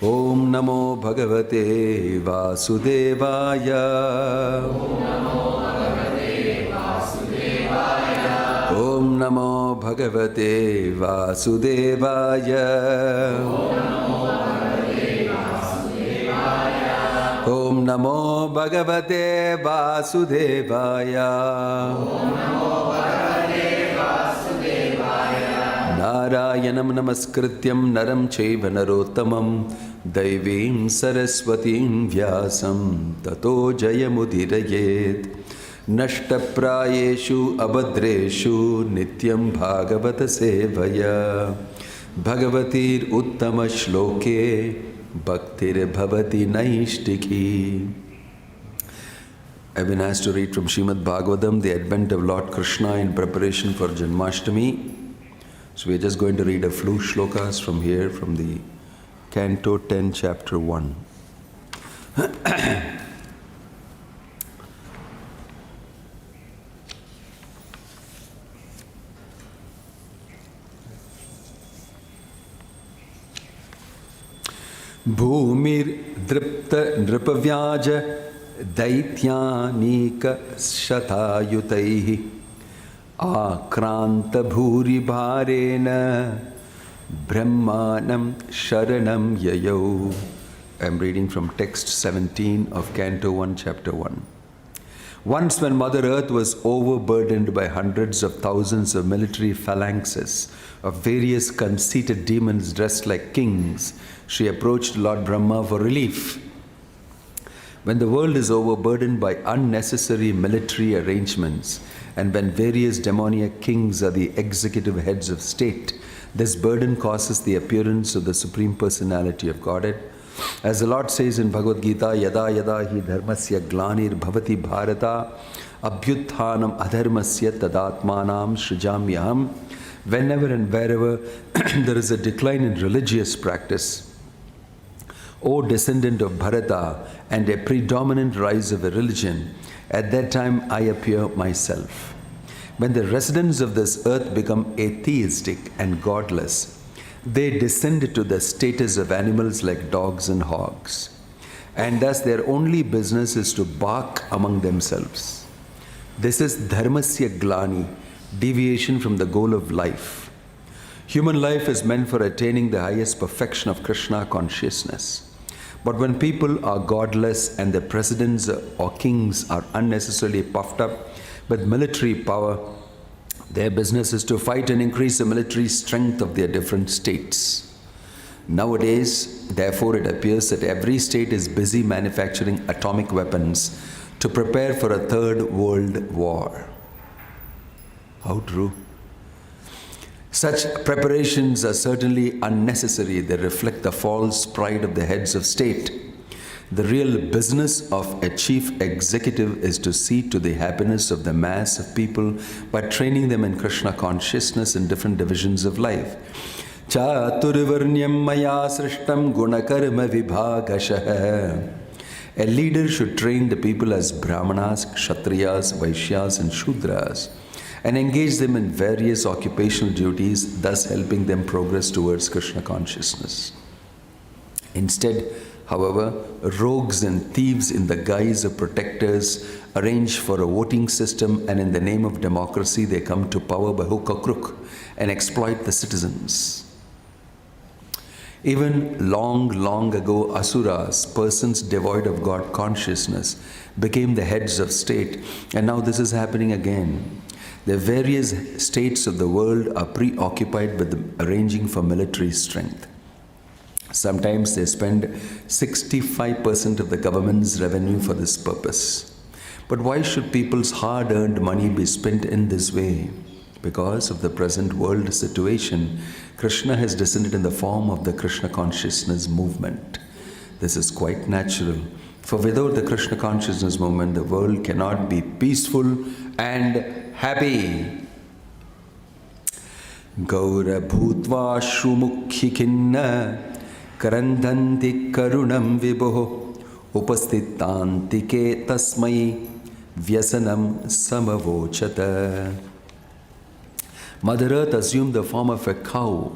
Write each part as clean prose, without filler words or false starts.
Om Namo Bhagavate Vasudevaya. Om Namo Bhagavate Vasudevaya. Om Namo Bhagavate Vasudevaya. Narayanam Namaskrityam Naram Chaiva Narottamam Daivim Saraswatim Vyasam Tato Jayamudirayet Nashtaprayeshu Abhadreshu Nityam Bhagavata Sevaya Bhagavatir Uttama Shloke Bhaktir Bhavati Naishtiki. I've been asked to read from Srimad Bhagavatam, the advent of Lord Krishna in preparation for Janmashtami. So we're just going to read a few shlokas from here, from the Canto 10, Chapter 1. Bhumir dripta nripavyaja daityanika shatayutaihi Akranta bhuri bharena brahmanam sharanam yayo. I'm reading from text 17 of Canto 1, Chapter 1. Once when Mother Earth was overburdened by hundreds of thousands of military phalanxes of various conceited demons dressed like kings, she approached Lord Brahma for relief. When the world is overburdened by unnecessary military arrangements, and when various demoniac kings are the executive heads of state, this burden causes the appearance of the Supreme Personality of Godhead. As the Lord says in Bhagavad Gita, Yada yada hi dharmasya glanir bhavati bharata abhyutthanam adharmasya tadatmanam srijamyaham. Whenever and wherever there is a decline in religious practice, O descendant of Bharata, and a predominant rise of a religion, at that time I appear myself. When the residents of this earth become atheistic and godless, they descend to the status of animals like dogs and hogs. And thus their only business is to bark among themselves. This is dharmasya glani, deviation from the goal of life. Human life is meant for attaining the highest perfection of Krishna consciousness. But when people are godless and the presidents or kings are unnecessarily puffed up with military power, their business is to fight and increase the military strength of their different states. Nowadays, therefore, it appears that every state is busy manufacturing atomic weapons to prepare for a third world war. How true. Such preparations are certainly unnecessary. They reflect the false pride of the heads of state. The real business of a chief executive is to see to the happiness of the mass of people by training them in Krishna consciousness in different divisions of life. Chaturvarnyam maya srishtam gunakarma vibhagashah. A leader should train the people as Brahmanas, Kshatriyas, Vaishyas and Shudras, and engage them in various occupational duties, thus helping them progress towards Krishna consciousness. Instead, however, rogues and thieves in the guise of protectors arrange for a voting system, and in the name of democracy they come to power by hook or crook and exploit the citizens. Even long ago, asuras, persons devoid of God consciousness, became the heads of state, and now this is happening again. The various states of the world are preoccupied with arranging for military strength. Sometimes they spend 65% of the government's revenue for this purpose. But why should people's hard-earned money be spent in this way? Because of the present world situation, Krishna has descended in the form of the Krishna consciousness movement. This is quite natural. For without the Krishna consciousness movement, the world cannot be peaceful and happy. Gaura bhutva shumukhikhinna karandanti karunam vibho upastitantike tasmai vyasanam samavochata. Mother Earth assumed the form of a cow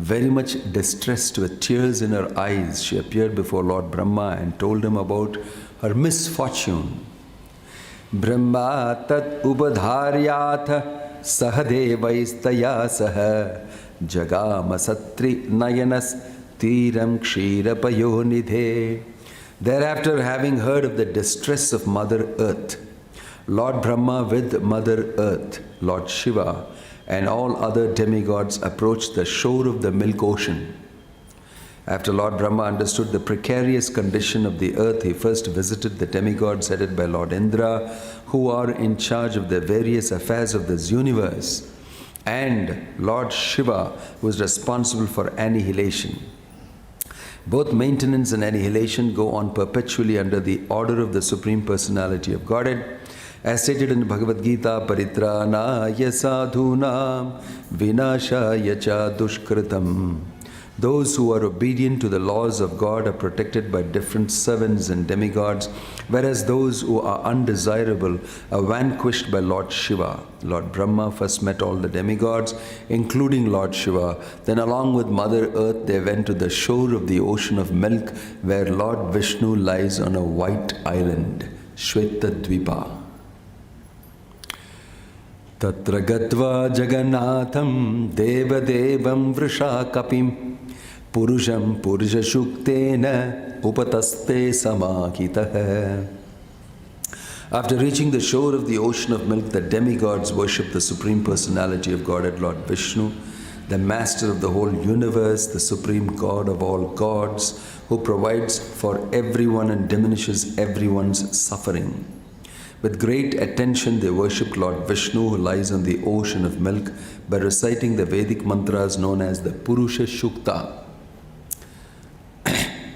Very much distressed with tears in her eyes, she appeared before Lord Brahma and told him about her misfortune. Brahma tat ubadharyatha sahadevaistaya saha jagama satri nayanas tiram kshirapayonidhe. Thereafter, having heard of the distress of Mother Earth, Lord Brahma with Mother Earth, Lord Shiva, and all other demigods approached the shore of the milk ocean. After Lord Brahma understood the precarious condition of the earth, he first visited the demigods headed by Lord Indra, who are in charge of the various affairs of this universe, and Lord Shiva, who is responsible for annihilation. Both maintenance and annihilation go on perpetually under the order of the Supreme Personality of Godhead. As stated in Bhagavad Gita, Paritranaya sadhunam vinashaya cha dushkritam. Those who are obedient to the laws of God are protected by different servants and demigods, whereas those who are undesirable are vanquished by Lord Shiva. Lord Brahma first met all the demigods, including Lord Shiva. Then along with Mother Earth, they went to the shore of the ocean of milk, where Lord Vishnu lies on a white island, Shvetadvipa. Tatra gatva jagannatham devadevam vrishakapim purusham purusha-shuktena upataste samakitah. After reaching the shore of the ocean of milk, the demigods worship the Supreme Personality of Godhead, Lord Vishnu, the Master of the whole universe, the Supreme God of all gods, who provides for everyone and diminishes everyone's suffering. With great attention, they worshipped Lord Vishnu, who lies on the ocean of milk, by reciting the Vedic mantras known as the Purusha Shukta.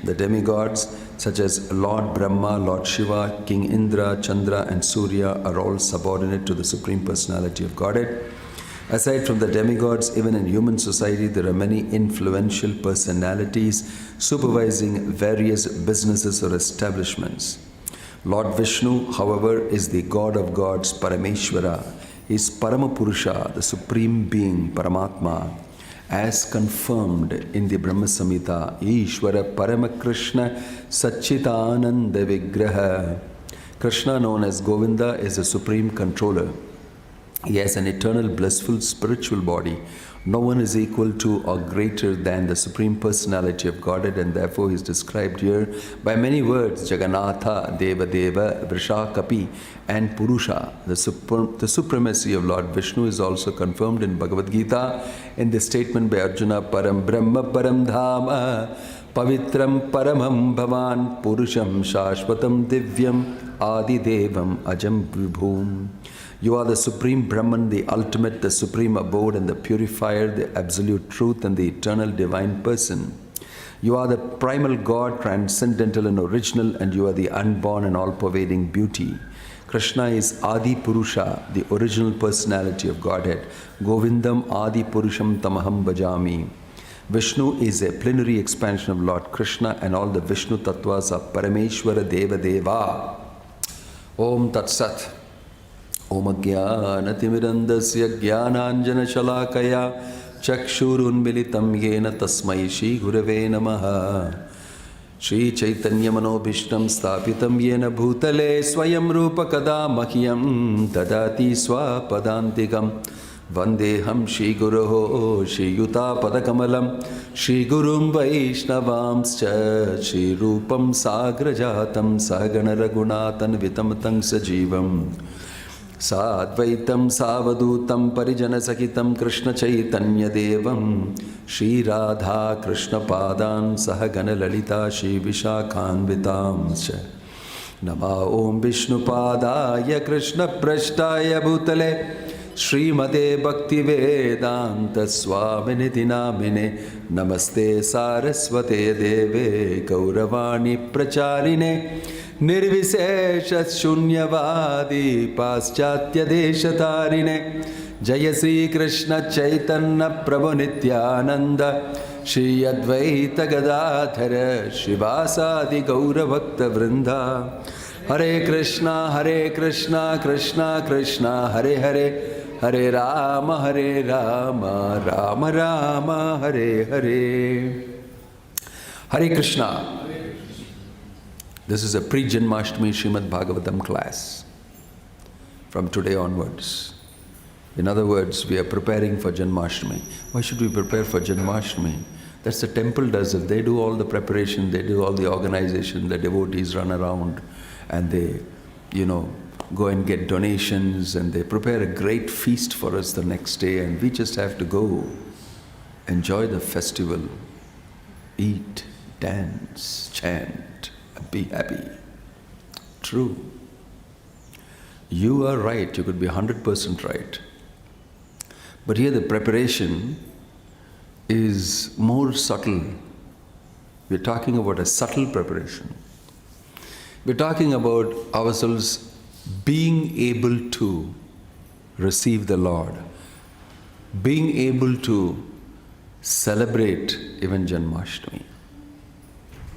The demigods, such as Lord Brahma, Lord Shiva, King Indra, Chandra, and Surya, are all subordinate to the Supreme Personality of Godhead. Aside from the demigods, even in human society, there are many influential personalities supervising various businesses or establishments. Lord Vishnu, however, is the God of gods, Parameshwara. He is Paramapurusha, the Supreme Being, Paramatma, as confirmed in the Brahma Samhita. Ishvara Paramakrishna Satchitananda Vigraha. Krishna, known as Govinda, is the Supreme Controller. He has an eternal, blissful, spiritual body. No one is equal to or greater than the Supreme Personality of Godhead, and therefore he is described here by many words: Jagannatha, Devadeva, Vrishakapi, and Purusha. The supremacy of Lord Vishnu is also confirmed in Bhagavad Gita in the statement by Arjuna: Param Brahma Param Dhama Pavitram Paramam Bhavan Purusham Shashvatam Divyam Adi Devam Ajam Vibhum. You are the Supreme Brahman, the ultimate, the supreme abode, and the purifier, the absolute truth, and the eternal divine person. You are the primal God, transcendental and original, and you are the unborn and all-pervading beauty. Krishna is Adi Purusha, the original personality of Godhead. Govindam Adi Purusham Tamaham Bhajami. Vishnu is a plenary expansion of Lord Krishna, and all the Vishnu Tattvas are Parameshwara Deva Deva. Om Tat Sat. Om Ajnanatimidandasya Jnananjana Shalakaya Chakshurunmilitam Yena Tasmai Shri Gurave Namaha. Shri Chaitanya Manobhishtam Sthapitam Yena Bhutale Swayam Rupa Kada Mahyam Dadati Swapadantikam Vandeham Shri Guruho Shri Yuta Padakamalam Shri Gurum Vaishnavamscha Shri Rupam Sagrajatam Sagana Raghunatan Vitamatang Sajivam Sadvaitam Savadutam Parijana Sakitam Krishna Chaitanya Devam Shri Radha Krishna Padan Sahagana Lalita Shri Vishakhan Vitamscha Nama Om Vishnu Padaya Krishna Prashtaya Bhutale Srimate Bhakti Vedanta Swamini Namine Namaste Saraswate Deve Gauravani Pracharine Nirvisesha Shunyavadi Paschatya Deshatarine Jaya Sri Krishna Chaitanya Prabhu Nityananda Shri Advaita Gadadhara Shivasadi Gaura Bhakta Vrinda Hare Krishna Krishna Krishna Hare Hare Hare Rama, Rama Rama, Hare Hare. Hare Krishna. This is a pre-Janmashtami Srimad Bhagavatam class from today onwards. In other words, we are preparing for Janmashtami. Why should we prepare for Janmashtami? That's the temple does it. They do all the preparation, they do all the organization, the devotees run around and they, go and get donations and they prepare a great feast for us the next day and we just have to go, enjoy the festival, eat, dance, chant, and be happy. True. You are right, you could be 100% right. But here the preparation is more subtle. We're talking about a subtle preparation. We're talking about ourselves being able to receive the Lord, being able to celebrate even Janmashtami.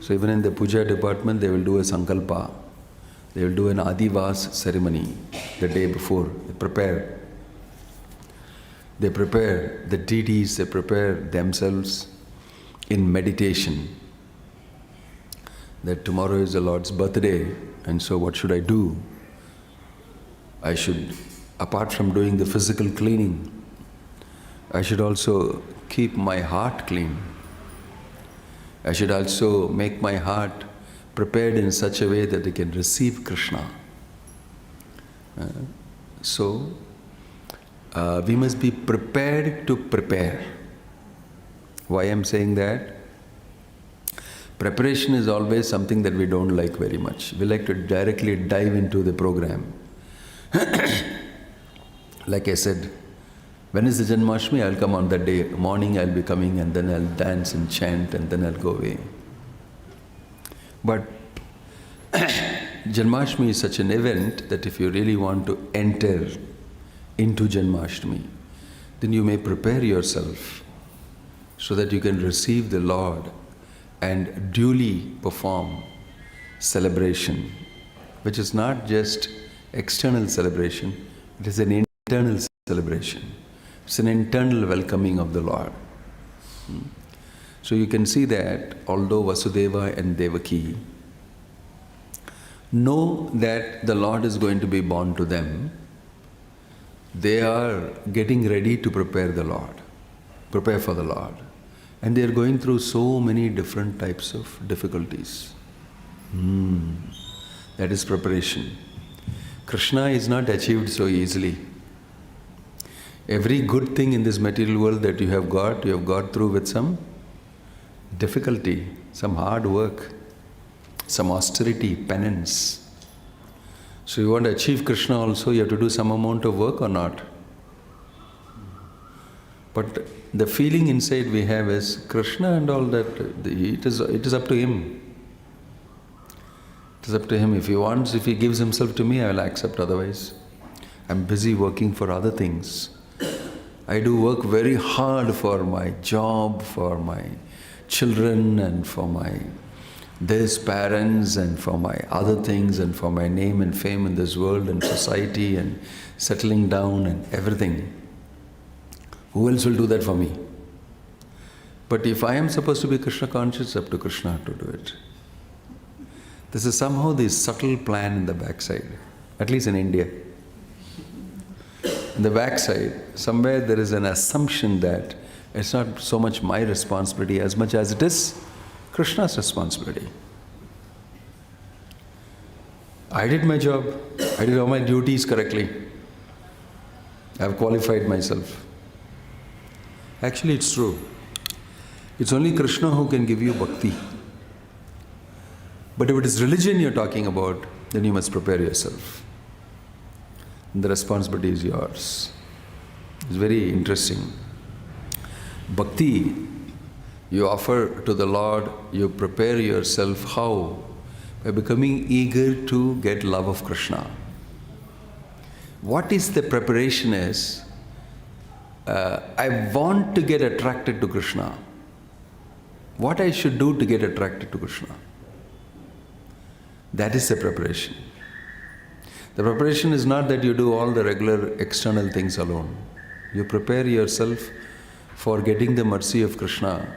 So even in the puja department, they will do a sankalpa. They will do an adivas ceremony the day before. They prepare the deities, they prepare themselves in meditation. That tomorrow is the Lord's birthday, and so what should I do? I should, apart from doing the physical cleaning, I should also keep my heart clean. I should also make my heart prepared in such a way that it can receive Krishna. So we must be prepared to prepare. Why I'm saying that? Preparation is always something that we don't like very much. We like to directly dive into the program. Like I said, when is the Janmashtami? I'll come on that day. Morning I'll be coming and then I'll dance and chant and then I'll go away. But Janmashtami is such an event that if you really want to enter into Janmashtami, then you may prepare yourself so that you can receive the Lord and duly perform celebration, which is not just external celebration, it is an internal celebration. It's an internal welcoming of the Lord. So you can see that although Vasudeva and Devaki know that the Lord is going to be born to them, they are getting ready to prepare for the Lord. And they are going through so many different types of difficulties. That is preparation. Krishna is not achieved so easily. Every good thing in this material world that you have got through with some difficulty, some hard work, some austerity, penance. So you want to achieve Krishna also, you have to do some amount of work or not? But the feeling inside we have is Krishna and all that, it is up to him. It is up to him. If he wants, if he gives himself to me, I will accept. Otherwise, I'm busy working for other things. I do work very hard for my job, for my children, and for my parents, and for my other things, and for my name and fame in this world and society, and settling down and everything. Who else will do that for me? But if I am supposed to be Krishna conscious, it's up to Krishna to do it. This is somehow the subtle plan in the backside, at least in India. In the backside, somewhere there is an assumption that it's not so much my responsibility as much as it is Krishna's responsibility. I did my job. I did all my duties correctly. I have qualified myself. Actually, it's true. It's only Krishna who can give you bhakti. But if it is religion you're talking about, then you must prepare yourself. And the responsibility is yours. It's very interesting. Bhakti, you offer to the Lord, you prepare yourself how? By becoming eager to get love of Krishna. What is the preparation is, I want to get attracted to Krishna. What I should do to get attracted to Krishna? That is the preparation. The preparation is not that you do all the regular external things alone. You prepare yourself for getting the mercy of Krishna.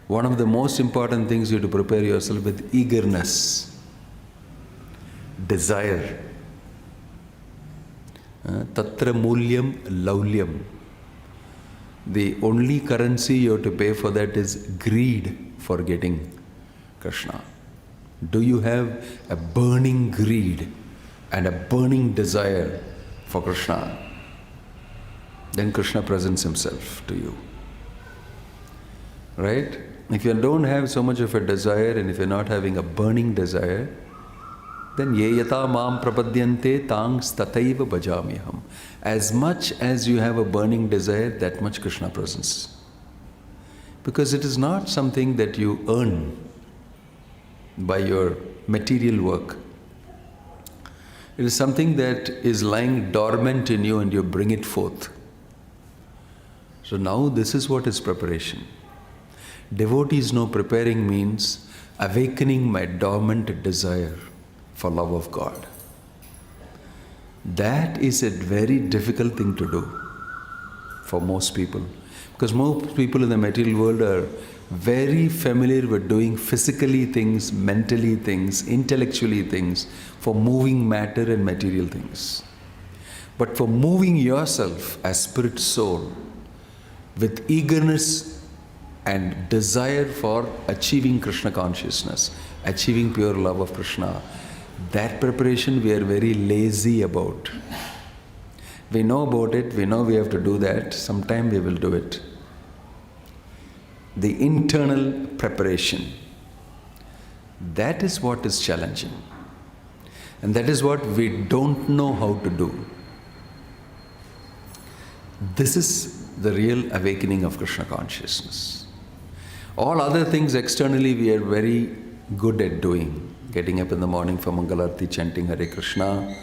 One of the most important things you have to prepare yourself with eagerness, desire. Tatra mulyam laulyam. The only currency you have to pay for that is greed for getting Krishna. Do you have a burning greed and a burning desire for Krishna? Then Krishna presents himself to you. Right? If you don't have so much of a desire, and if you're not having a burning desire, then ye yata mam prapadyante tangs tataiva bhajamiham. As much as you have a burning desire, that much Krishna presence. Because it is not something that you earn by your material work. It is something that is lying dormant in you and you bring it forth. So now this is what is preparation. Devotees know preparing means awakening my dormant desire for love of God. That is a very difficult thing to do for most people. Because most people in the material world are very familiar with doing physically things, mentally things, intellectually things, for moving matter and material things. But for moving yourself as spirit soul with eagerness and desire for achieving Krishna consciousness, achieving pure love of Krishna, that preparation we are very lazy about. We know about it, we know we have to do that, sometime we will do it. The internal preparation, that is what is challenging. And that is what we don't know how to do. This is the real awakening of Krishna consciousness. All other things externally we are very good at doing. Getting up in the morning for Mangalarti, chanting Hare Krishna,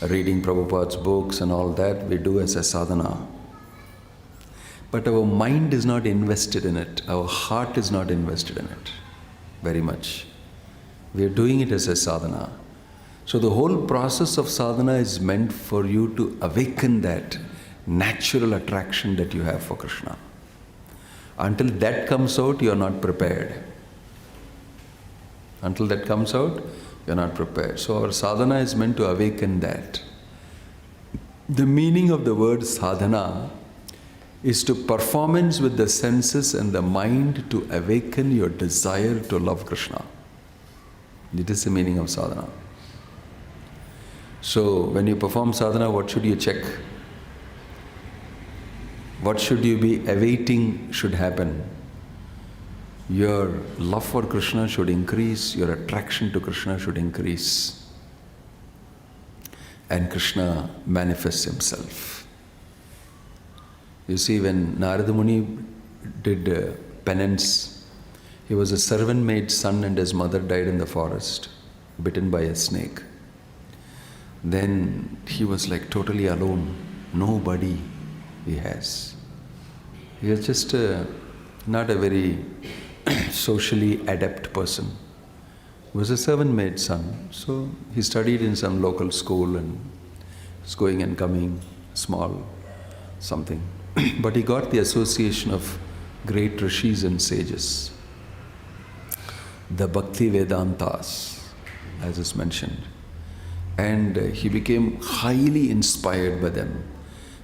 reading Prabhupada's books and all that, we do as a sadhana. But our mind is not invested in it. Our heart is not invested in it very much. We are doing it as a sadhana. So the whole process of sadhana is meant for you to awaken that natural attraction that you have for Krishna. Until that comes out, you are not prepared. Until that comes out, you are not prepared. So our sadhana is meant to awaken that. The meaning of the word sadhana is to performance with the senses and the mind to awaken your desire to love Krishna. It is the meaning of sadhana. So when you perform sadhana, what should you check? What should you be awaiting should happen? Your love for Krishna should increase, your attraction to Krishna should increase. And Krishna manifests himself. You see, when Narada Muni did penance, he was a servant-maid son and his mother died in the forest, bitten by a snake. Then he was like totally alone, nobody he has. He was just not a very socially adept person. He was a servant-maid son, so he studied in some local school and was going and coming, small, something. But he got the association of great rishis and sages. The Bhakti Vedantas, as is mentioned. And he became highly inspired by them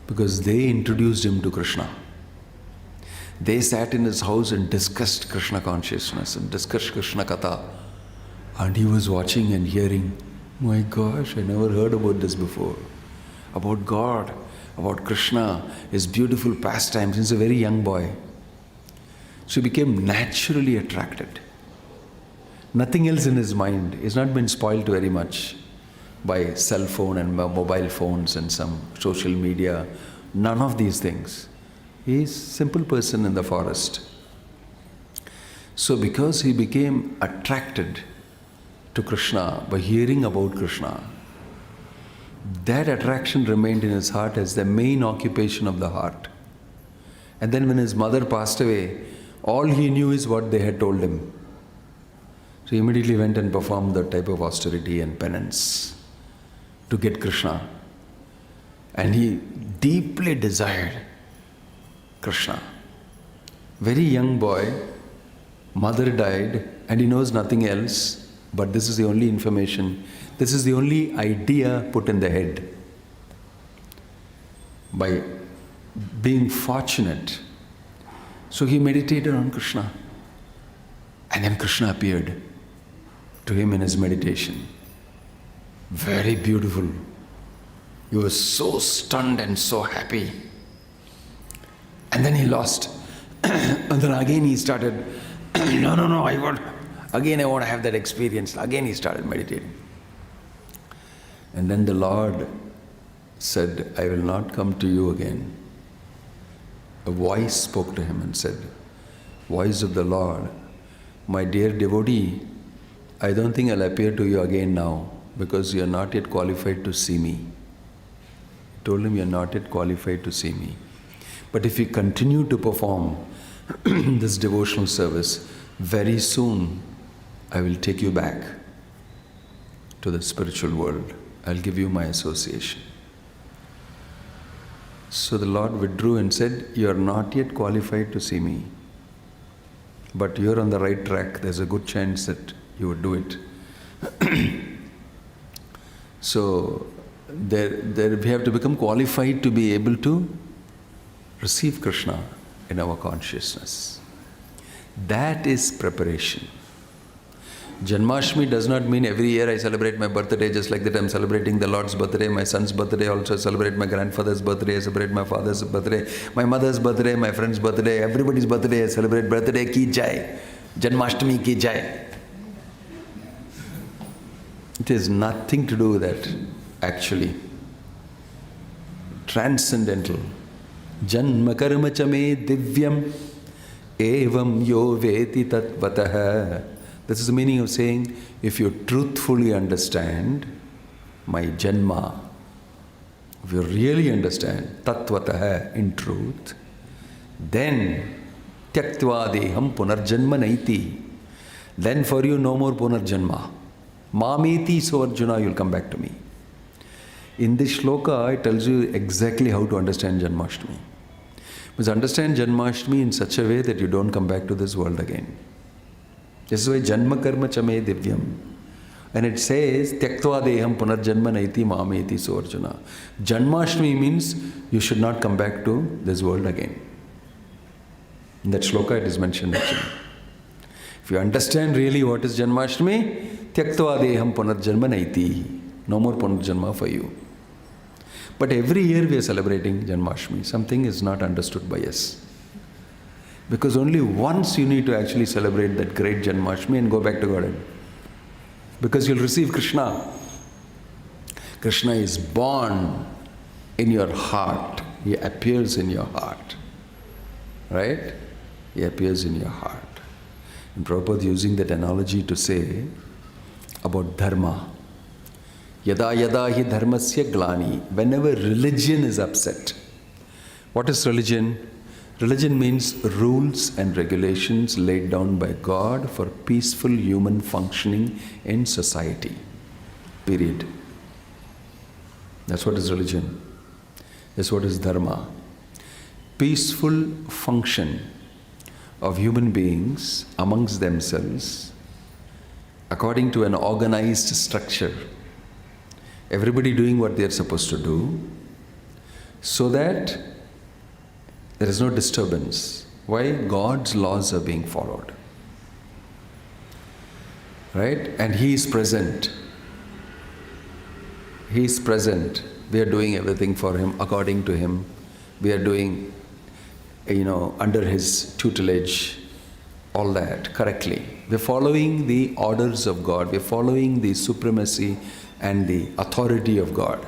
because they introduced him to Krishna. They sat in his house and discussed Krishna consciousness and discussed Krishna Katha. And he was watching and hearing, my gosh, I never heard about this before. About God, about Krishna, his beautiful pastimes since a very young boy. So he became naturally attracted. Nothing else in his mind. He's not been spoiled very much by cell phone and mobile phones and some social media. None of these things. He's a simple person in the forest. So because he became attracted to Krishna by hearing about Krishna, that attraction remained in his heart as the main occupation of the heart. And then when his mother passed away, all he knew is what they had told him. So he immediately went and performed that type of austerity and penance to get Krishna. And he deeply desired Krishna. Very young boy, mother died, and he knows nothing else, but this is the only information, this is the only idea put in the head. By being fortunate, so he meditated on Krishna. And then Krishna appeared to him in his meditation. Very beautiful. He was so stunned and so happy. And then he lost. And then again he started, no, I want to have that experience. Again he started meditating. And then the Lord said, I will not come to you again. A voice spoke to him and said, voice of the Lord, my dear devotee, I don't think I'll appear to you again now, because you are not yet qualified to see me. He told him, you are not yet qualified to see me. But if you continue to perform this devotional service, very soon I will take you back to the spiritual world. I'll give you my association. So the Lord withdrew and said, you are not yet qualified to see me, but you're on the right track. There's a good chance that you would do it. So there we have to become qualified to be able to receive Krishna in our consciousness. That is preparation. Janmashtami does not mean every year I celebrate my birthday, just like that I'm celebrating the Lord's birthday, my son's birthday, also I celebrate my grandfather's birthday, I celebrate my father's birthday, my mother's birthday, my friend's birthday, everybody's birthday, I celebrate birthday ki jai, Janmashtami ki jai. It has nothing to do with that, actually. Transcendental. Janma karma chame divyam evam yo veti tatvatah. This is the meaning of saying, if you truthfully understand my janma, if you really understand tatvatah in truth, then tyaktva deham punarjanma naiti. Then for you no more punarjanma. Mameti so Arjuna, you'll come back to me. In this shloka, it tells you exactly how to understand Janmashtami. You must understand Janmashtami in such a way that you don't come back to this world again. This is why Janma Karma Chame Divyam. And it says, Tyaktva Deham Punarjanma Naiti Mameti So Arjuna. Janmashtami means you should not come back to this world again. In that shloka it is mentioned actually. If you understand really what is Janmashtami, Tyaktva Deham Punarjanma Naiti. No more Punarjanma for you. But every year we are celebrating Janmashtami. Something is not understood by us. Because only once you need to actually celebrate that great Janmashtami and go back to Godhead. Because you'll receive Krishna. Krishna is born in your heart. He appears in your heart. Right? He appears in your heart. And Prabhupada using that analogy to say about dharma. Yada yada hi dharmasya glani. Whenever religion is upset. What is religion? Religion means rules and regulations laid down by God for peaceful human functioning in society. Period. That's what is religion. That's what is dharma. Peaceful function of human beings amongst themselves according to an organized structure. Everybody doing what they are supposed to do so that there is no disturbance. Why? God's laws are being followed. Right? And He is present. He is present. We are doing everything for Him, according to Him. We are doing, under His tutelage, all that correctly. We are following the orders of God. We are following the supremacy and the authority of God.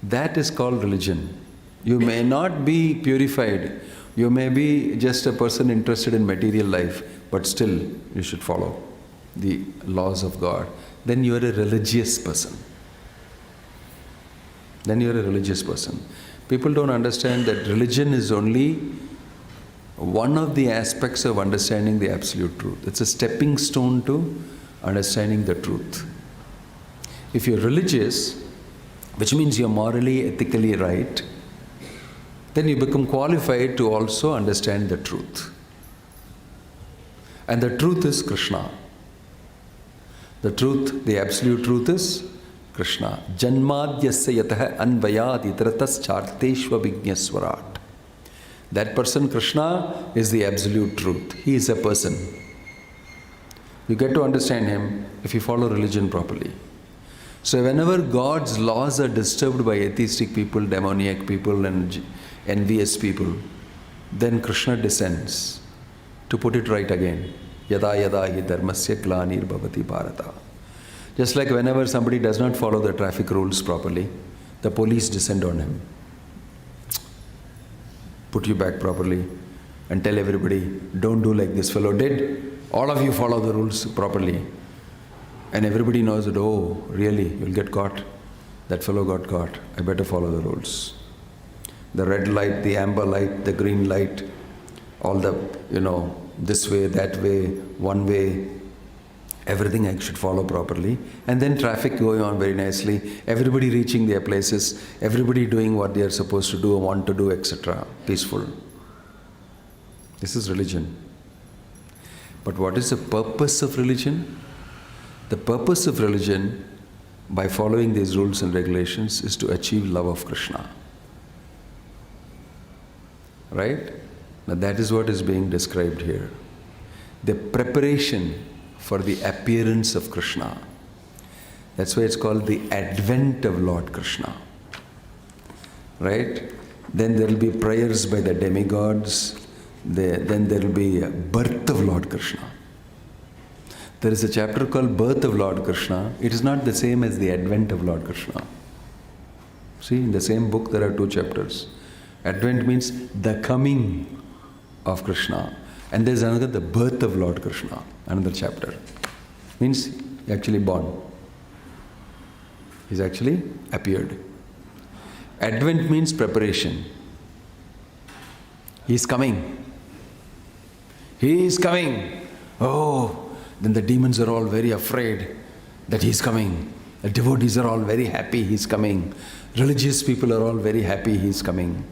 That is called religion. You may not be purified. You may be just a person interested in material life, but still you should follow the laws of God. Then you are a religious person. Then you are a religious person. People don't understand that religion is only one of the aspects of understanding the absolute truth. It's a stepping stone to understanding the truth. If you're religious, which means you're morally, ethically right, then you become qualified to also understand the truth. And the truth is Krishna. The truth, the absolute truth is Krishna. Janmadyasya yataha anvayad itratas charteshva vigyaswarat. That person, Krishna, is the absolute truth. He is a person. You get to understand him if you follow religion properly. So whenever God's laws are disturbed by atheistic people, demoniac people and envious people, then Krishna descends to put it right again. Yada yada hi dharmasya glanir bhavati bharata. Just like whenever somebody does not follow the traffic rules properly, the police descend on him. Put you back properly and tell everybody, don't do like this fellow did. All of you follow the rules properly. And everybody knows that, oh, really, you'll get caught. That fellow got caught. I better follow the rules. The red light, the amber light, the green light, all the, this way, that way, one way, everything I should follow properly. And then traffic going on very nicely, everybody reaching their places, everybody doing what they are supposed to do or want to do, etc. Peaceful. This is religion. But what is the purpose of religion? The purpose of religion, by following these rules and regulations, is to achieve love of Krishna. Right? Now that is what is being described here. The preparation for the appearance of Krishna. That's why it's called the advent of Lord Krishna. Right? Then there will be prayers by the demigods. Then there will be a birth of Lord Krishna. There is a chapter called Birth of Lord Krishna. It is not the same as the Advent of Lord Krishna. See, in the same book there are two chapters. Advent means the coming of Krishna. And there is another, the birth of Lord Krishna, another chapter. Means actually born. He's actually appeared. Advent means preparation. He is coming. He is coming. Oh, then the demons are all very afraid that he's coming. The devotees are all very happy he's coming. Religious people are all very happy he's coming.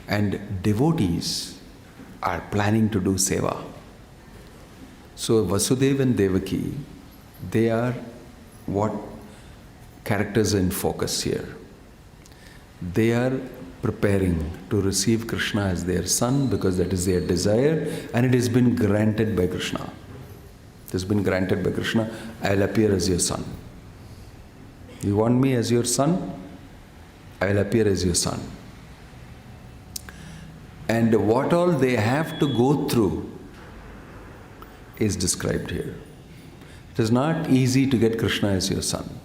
And devotees are planning to do seva. So Vasudeva and Devaki, they are what characters in focus here. They are preparing to receive Krishna as their son because that is their desire and it has been granted by Krishna. It has been granted by Krishna. I will appear as your son. You want me as your son? I will appear as your son. And what all they have to go through is described here. It is not easy to get Krishna as your son.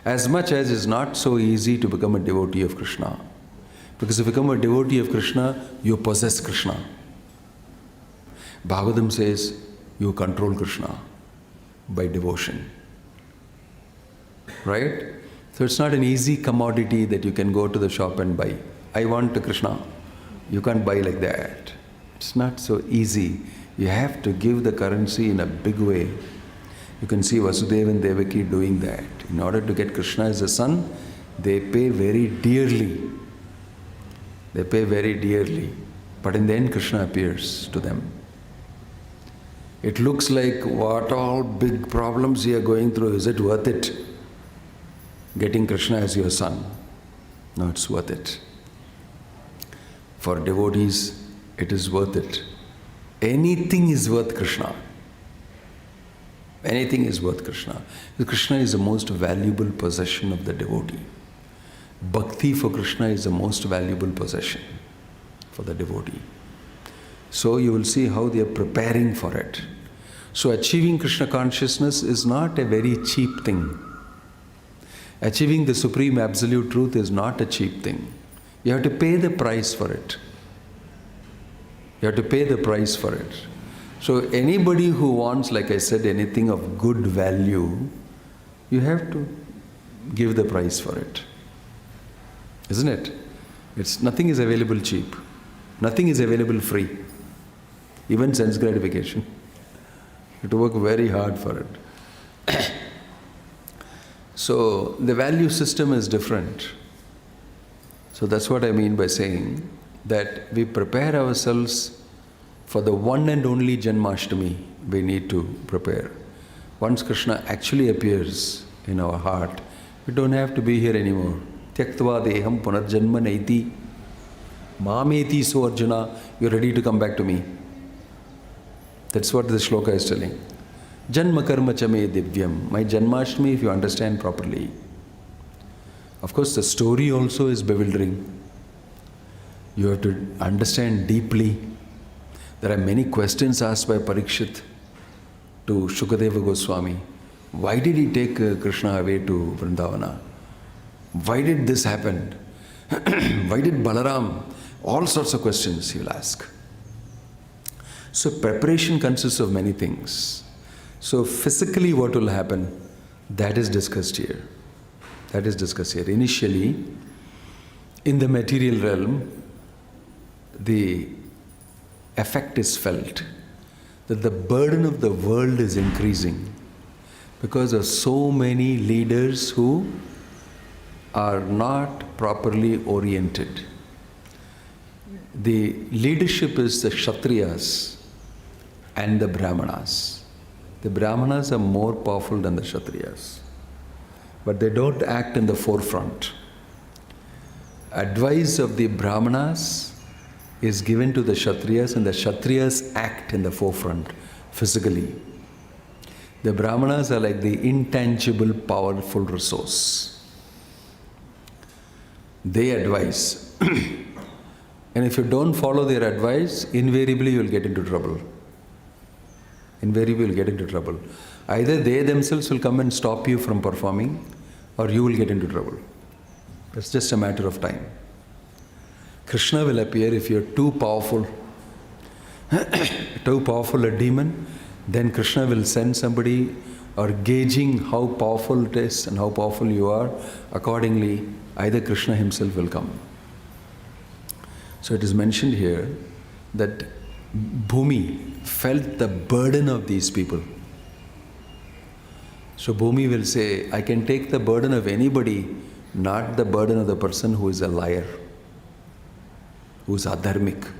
As much as it is not so easy to become a devotee of Krishna. Because if you become a devotee of Krishna, you possess Krishna. Bhagavatam says, you control Krishna by devotion. Right? So it's not an easy commodity that you can go to the shop and buy. I want a Krishna. You can't buy like that. It's not so easy. You have to give the currency in a big way. You can see Vasudeva and Devaki doing that. In order to get Krishna as a son, they pay very dearly. They pay very dearly. But in the end, Krishna appears to them. It looks like what all big problems you are going through, is it worth it? Getting Krishna as your son? No, it's worth it. For devotees, it is worth it. Anything is worth Krishna. Anything is worth Krishna. Krishna is the most valuable possession of the devotee. Bhakti for Krishna is the most valuable possession for the devotee. So you will see how they are preparing for it. So achieving Krishna consciousness is not a very cheap thing. Achieving the supreme absolute truth is not a cheap thing. You have to pay the price for it. You have to pay the price for it. So anybody who wants, like I said, anything of good value, you have to give the price for it. Isn't it? Nothing is available cheap. Nothing is available free. Even sense gratification. You have to work very hard for it. So the value system is different. So that's what I mean by saying that we prepare ourselves for the one and only Janmashtami. We need to prepare. Once Krishna actually appears in our heart, we don't have to be here anymore. Tyaktva deham punarjanma naiti mameti so Arjuna, you're ready to come back to me. That's what this shloka is telling. Janma karma chame divyam. My Janmashtami, if you understand properly. Of course, the story also is bewildering. You have to understand deeply. There are many questions asked by Parikshit to Shukadeva Goswami. Why did he take Krishna away to Vrindavana? Why did this happen? Why did Balaram? All sorts of questions he will ask. So preparation consists of many things. So physically what will happen, that is discussed here. That is discussed here. Initially, in the material realm, the effect is felt that the burden of the world is increasing because of so many leaders who are not properly oriented. The leadership is the Kshatriyas and the Brahmanas. The Brahmanas are more powerful than the Kshatriyas, but they don't act in the forefront. Advice of the Brahmanas is given to the Kshatriyas, and the Kshatriyas act in the forefront physically. The Brahmanas are like the intangible, powerful resource. They advise. And if you don't follow their advice, invariably you will get into trouble. Invariably you will get into trouble. Either they themselves will come and stop you from performing, or you will get into trouble. It's just a matter of time. Krishna will appear if you're too powerful a demon, then Krishna will send somebody, or gauging how powerful it is and how powerful you are, accordingly, either Krishna himself will come. So it is mentioned here that Bhumi felt the burden of these people. So Bhumi will say, I can take the burden of anybody, not the burden of the person who is a liar, who is adharmic,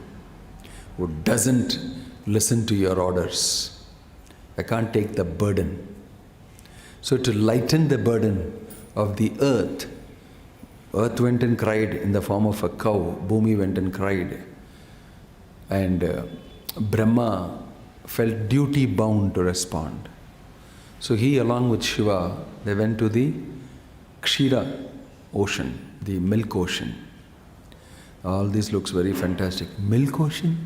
who doesn't listen to your orders. I can't take the burden. So to lighten the burden of the earth went and cried in the form of a cow. Bhumi went and cried. And Brahma felt duty bound to respond. So he, along with Shiva, they went to the Kshira ocean, the milk ocean. All this looks very fantastic. Milk ocean?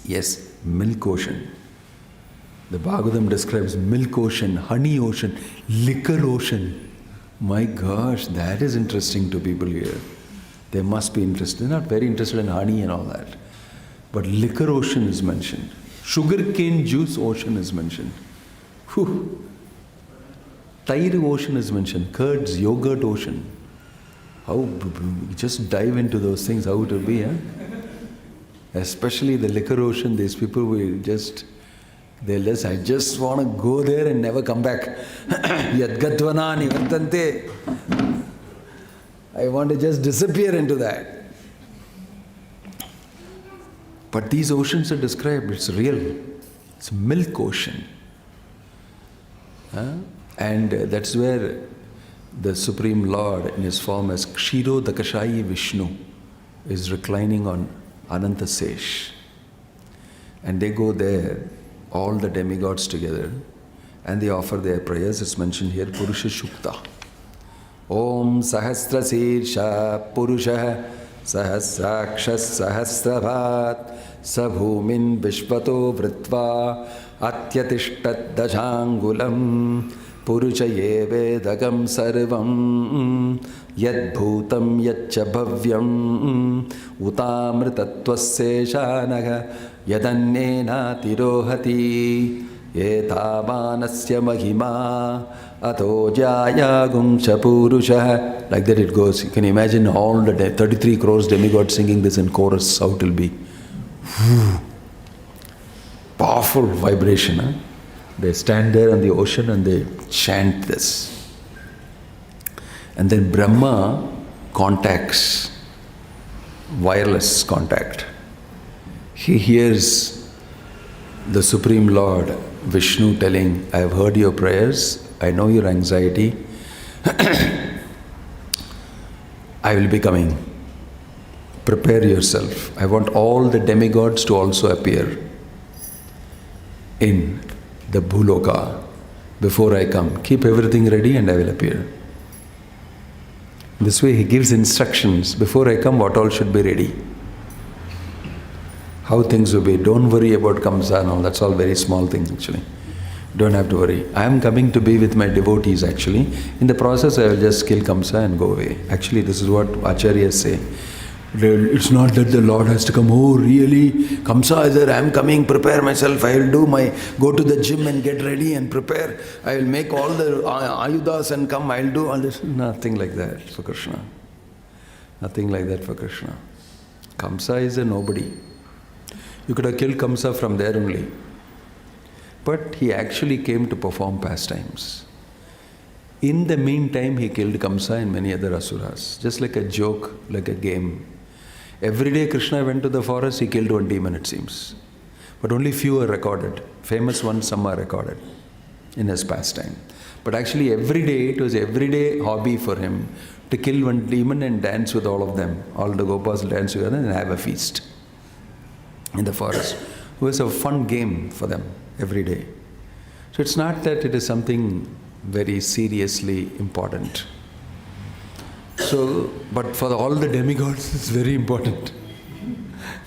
Yes, milk ocean. The Bhagavatam describes milk ocean, honey ocean, liquor ocean. My gosh, that is interesting to people here. They must be interested. They're not very interested in honey and all that. But liquor ocean is mentioned. Sugarcane juice ocean is mentioned. Whew. Tair ocean is mentioned. Curds, yogurt ocean. How, just dive into those things, how it will be, huh? Especially the liquor ocean, these people will just, I just want to go there and never come back. Yadgadvana nivartante. I want to just disappear into that. But these oceans are described, it's real. It's milk ocean. And that's where the Supreme Lord in his form as Kshiro Dakashayi Vishnu is reclining on Ananta Sesh. And they go there, all the demigods together, and they offer their prayers. It's mentioned here, Purusha Shukta. Om Sahasra Sirsha Purusha Sahasrakshas Sahasravat Sabhumin Vishvato Vritva Atyatishtat Dajangulam Puruchaye Vedagam Sarvam Yad Bhutam Yadcha Bhavyam Utamritatvaseshanaga Yadannena Tirohati Etavanasya Mahima Ato Jaya Gumcha Purusha. Like that it goes. You can imagine all the 33 crores demigods singing this in chorus, how it will be. Powerful vibration. Huh? They stand there on the ocean and they chant this. And then Brahma contacts, wireless contact. He hears the Supreme Lord, Vishnu, telling, I have heard your prayers, I know your anxiety, I will be coming. Prepare yourself. I want all the demigods to also appear in the Bhuloka before I come. Keep everything ready and I will appear. This way he gives instructions. Before I come, what all should be ready. How things will be. Don't worry about Kamsa and all. That's all very small things actually. Don't have to worry. I am coming to be with my devotees actually. In the process I will just kill Kamsa and go away. Actually this is what Acharyas say. It's not that the Lord has to come, oh really, Kamsa is there, I am coming, prepare myself, I will go to the gym and get ready and prepare, I will make all the ayudas and come, I will do all this. Nothing like that for Krishna. Nothing like that for Krishna. Kamsa is a nobody. You could have killed Kamsa from there only. But he actually came to perform pastimes. In the meantime, he killed Kamsa and many other asuras. Just like a joke, like a game. Every day Krishna went to the forest, he killed one demon it seems. But only few are recorded. Famous ones, some are recorded in his pastime. But actually every day, it was everyday hobby for him to kill one demon and dance with all of them. All the Gopas dance together and have a feast in the forest. It was a fun game for them every day. So it's not that it is something very seriously important. So, but for all the demigods, it's very important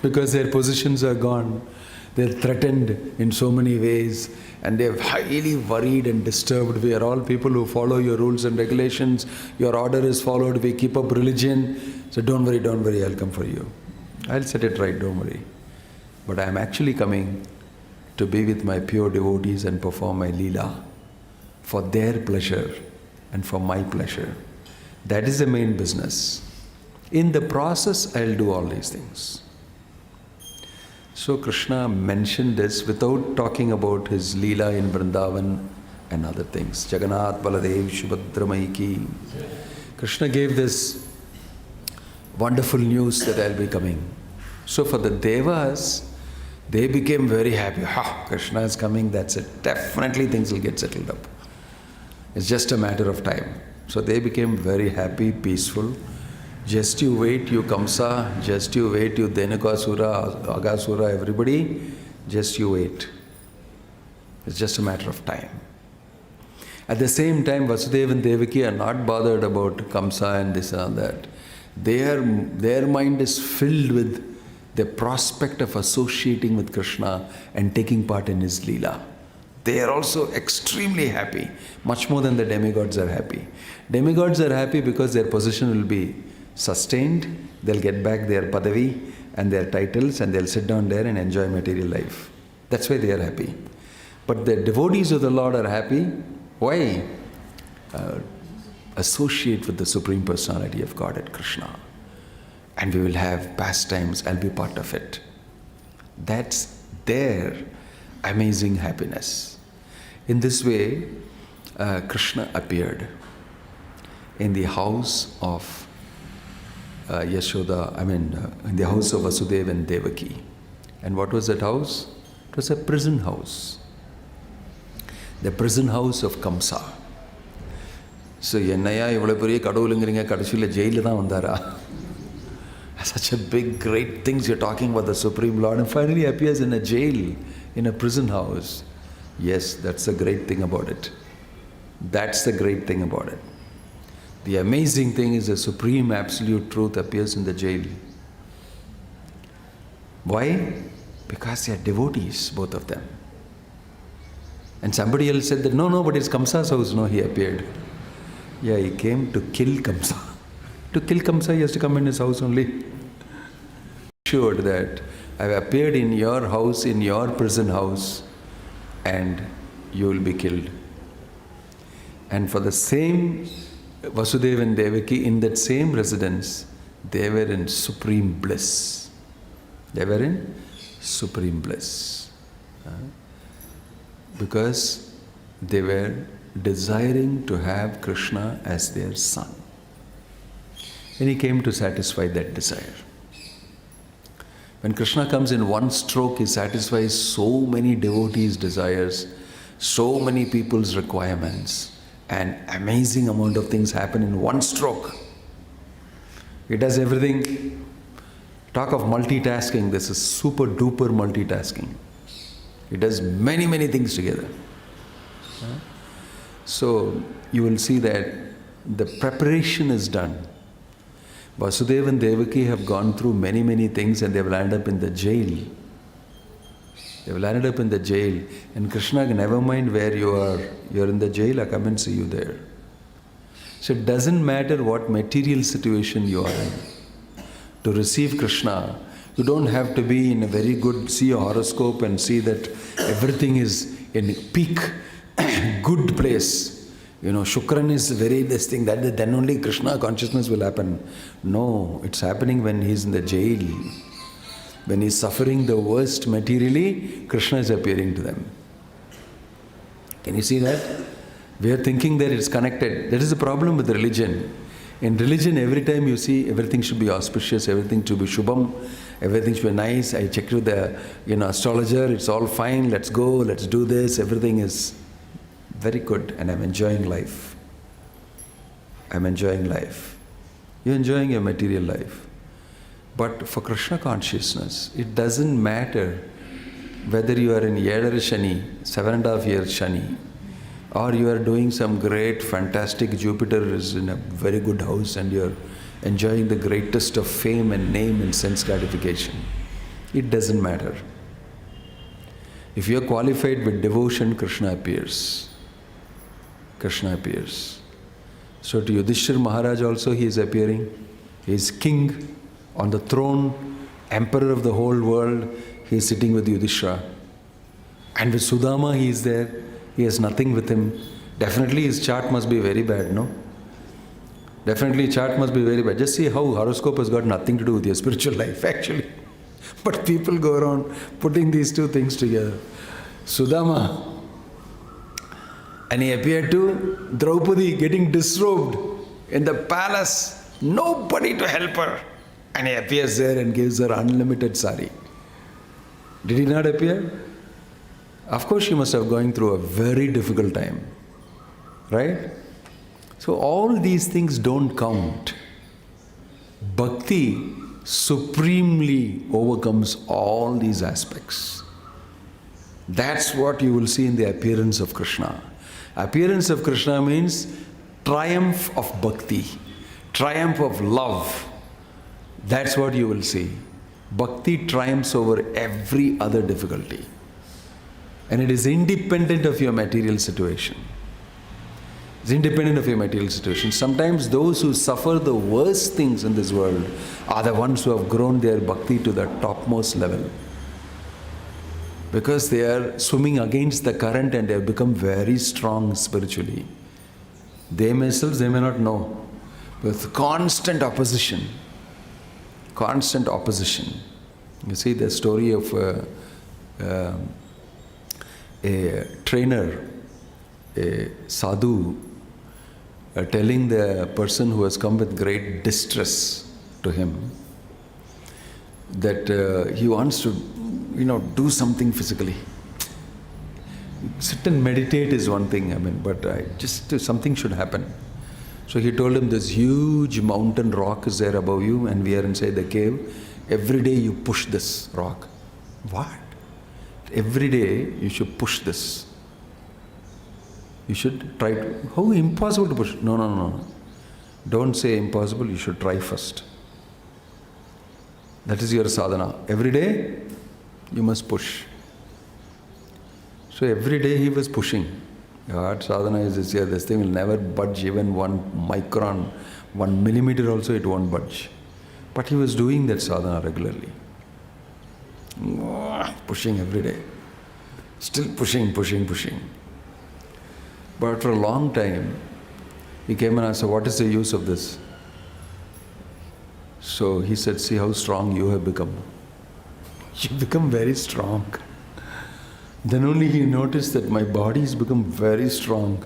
because their positions are gone. They're threatened in so many ways and they're highly worried and disturbed. We are all people who follow your rules and regulations. Your order is followed. We keep up religion. So don't worry, I'll come for you. I'll set it right, don't worry. But I'm actually coming to be with my pure devotees and perform my Leela for their pleasure and for my pleasure. That is the main business. In the process, I'll do all these things. So Krishna mentioned this without talking about his Leela in Vrindavan and other things. Jagannath Baladev Subhadra ki. Krishna gave this wonderful news that I'll be coming. So for the Devas, they became very happy. Krishna is coming, that's it. Definitely things will get settled up. It's just a matter of time. So they became very happy, peaceful. Just you wait, you Kamsa, just you wait, you Dhenukasura, Agasura, everybody, just you wait. It's just a matter of time. At the same time, Vasudeva and Devaki are not bothered about Kamsa and this and that. Their mind is filled with the prospect of associating with Krishna and taking part in his Leela. They are also extremely happy, much more than the demigods are happy. Demigods are happy because their position will be sustained, they'll get back their padavi and their titles and they'll sit down there and enjoy material life. That's why they are happy. But the devotees of the Lord are happy. Why? Associate with the Supreme Personality of Godhead, Krishna. And we will have pastimes, I'll be part of it. That's their amazing happiness. In this way, Krishna appeared in the house of Yashoda, in the house of Vasudeva and Devaki. And what was that house? It was a prison house. The prison house of Kamsa. So, Yennaya, ivvala periya kadavulungringa kadasila jail dhaan vandara. Such a big, great things you're talking about the Supreme Lord, and finally appears in a jail, in a prison house. Yes, that's the great thing about it. That's the great thing about it. The amazing thing is the Supreme Absolute Truth appears in the jail. Why? Because they are devotees, both of them. And somebody else said that, no, but it's Kamsa's house. No, he appeared. Yeah, he came to kill Kamsa. To kill Kamsa, he has to come in his house only. Assured that I have appeared in your house, in your prison house, and you will be killed. And for the same Vasudeva and Devaki, in that same residence, they were in supreme bliss. They were in supreme bliss. Because they were desiring to have Krishna as their son. And he came to satisfy that desire. When Krishna comes in one stroke, he satisfies so many devotees' desires, so many people's requirements, and amazing amount of things happen in one stroke. He does everything. Talk of multitasking, this is super duper multitasking. He does many, many things together. So you will see that the preparation is done. Vasudeva and Devaki have gone through many, many things and they've landed up in the jail. They've landed up in the jail. And Krishna, never mind where you are. You're in the jail, I come and see you there. So it doesn't matter what material situation you are in. To receive Krishna, you don't have to be in a very good, see a horoscope and see that everything is in peak, good place. Shukran is very this thing, that then only Krishna consciousness will happen. No, it's happening when he's in the jail. When he's suffering the worst materially, Krishna is appearing to them. Can you see that? We are thinking that it's connected. That is the problem with religion. In religion, every time you see everything should be auspicious, everything should be shubham, everything should be nice. I checked with the astrologer, it's all fine, let's go, let's do this, everything is very good and I'm enjoying life. I'm enjoying life. You're enjoying your material life. But for Krishna consciousness, it doesn't matter whether you are in Yedara Shani, 7.5 years Shani, or you are doing some great, fantastic, Jupiter is in a very good house and you're enjoying the greatest of fame and name and sense gratification. It doesn't matter. If you're qualified with devotion, Krishna appears. Krishna appears. So to Yudhishthira Maharaj also he is appearing. He is king on the throne, emperor of the whole world. He is sitting with Yudhishthira. And with Sudama he is there. He has nothing with him. Definitely his chart must be very bad, no? Definitely chart must be very bad. Just see how horoscope has got nothing to do with your spiritual life actually. But people go around putting these two things together. Sudama. And he appeared to Draupadi getting disrobed in the palace. Nobody to help her. And he appears there and gives her unlimited sari. Did he not appear? Of course she must have going through a very difficult time. Right? So all these things don't count. Bhakti supremely overcomes all these aspects. That's what you will see in the appearance of Krishna. Appearance of Krishna means triumph of bhakti, triumph of love. That's what you will see. Bhakti triumphs over every other difficulty. And it is independent of your material situation. It's independent of your material situation. Sometimes those who suffer the worst things in this world are the ones who have grown their bhakti to the topmost level. Because they are swimming against the current and they have become very strong spiritually. They themselves, they may not know. With constant opposition. Constant opposition. You see the story of a trainer, a sadhu, telling the person who has come with great distress to him that he wants to do something physically. Sit and meditate is one thing, but something should happen. So he told him this huge mountain rock is there above you and we are inside the cave. Every day you push this rock. What? Every day you should push this. You should try to, how impossible to push? No. Don't say impossible, you should try first. That is your sadhana. Every day you must push. So every day he was pushing. What sadhana is this here? This thing will never budge even 1 micron, 1 millimeter also it won't budge. But he was doing that sadhana regularly. Pushing every day. Still pushing. But after a long time, he came and asked, what is the use of this? So he said, see how strong you have become. You become very strong. Then only he noticed that my body's become very strong.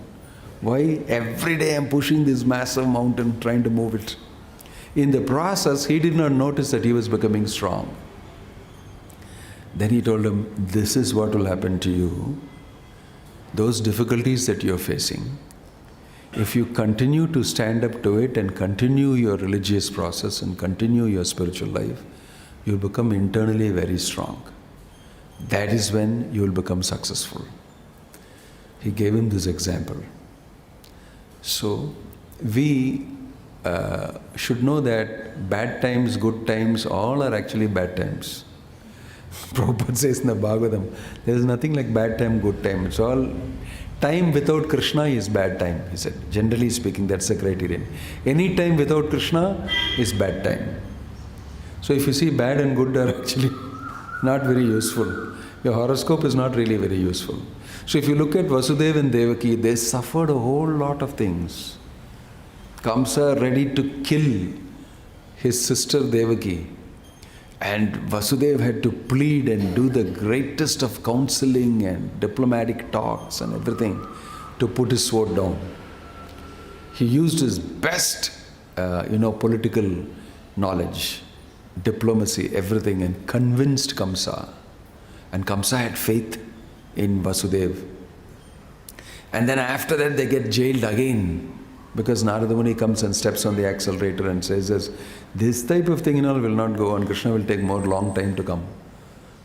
Why? Every day I'm pushing this massive mountain, trying to move it. In the process, he did not notice that he was becoming strong. Then he told him, this is what will happen to you. Those difficulties that you're facing, if you continue to stand up to it and continue your religious process and continue your spiritual life, you'll become internally very strong. That is when you will become successful. He gave him this example. So, we should know that bad times, good times, all are actually bad times. Prabhupada says in the Bhagavatam, there is nothing like bad time, good time. It's all time without Krishna is bad time, he said. Generally speaking, that's the criterion. Any time without Krishna is bad time. So if you see bad and good are actually not very useful. Your horoscope is not really very useful. So if you look at Vasudeva and Devaki, they suffered a whole lot of things. Kamsa ready to kill his sister Devaki. And Vasudeva had to plead and do the greatest of counseling and diplomatic talks and everything to put his sword down. He used his best, political knowledge, diplomacy, everything, and convinced Kamsa. And Kamsa had faith in Vasudeva. And then after that they get jailed again, because Narada Muni comes and steps on the accelerator and says, this type of thing will not go on. Krishna will take more long time to come.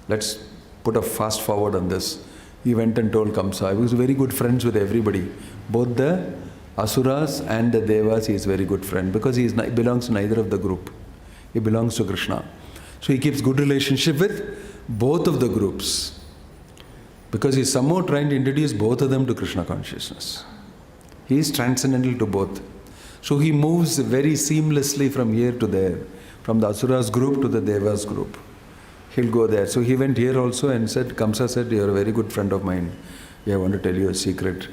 Let's put a fast forward on this. He went and told Kamsa. He was very good friends with everybody. Both the Asuras and the Devas, he is very good friend, because he belongs to neither of the group. He belongs to Krishna. So he keeps good relationship with both of the groups, because he is somehow trying to introduce both of them to Krishna consciousness. He is transcendental to both. So he moves very seamlessly from here to there, from the Asuras group to the Devas group. He'll go there. So he went here also and said, Kamsa said, you're a very good friend of mine. I want to tell you a secret.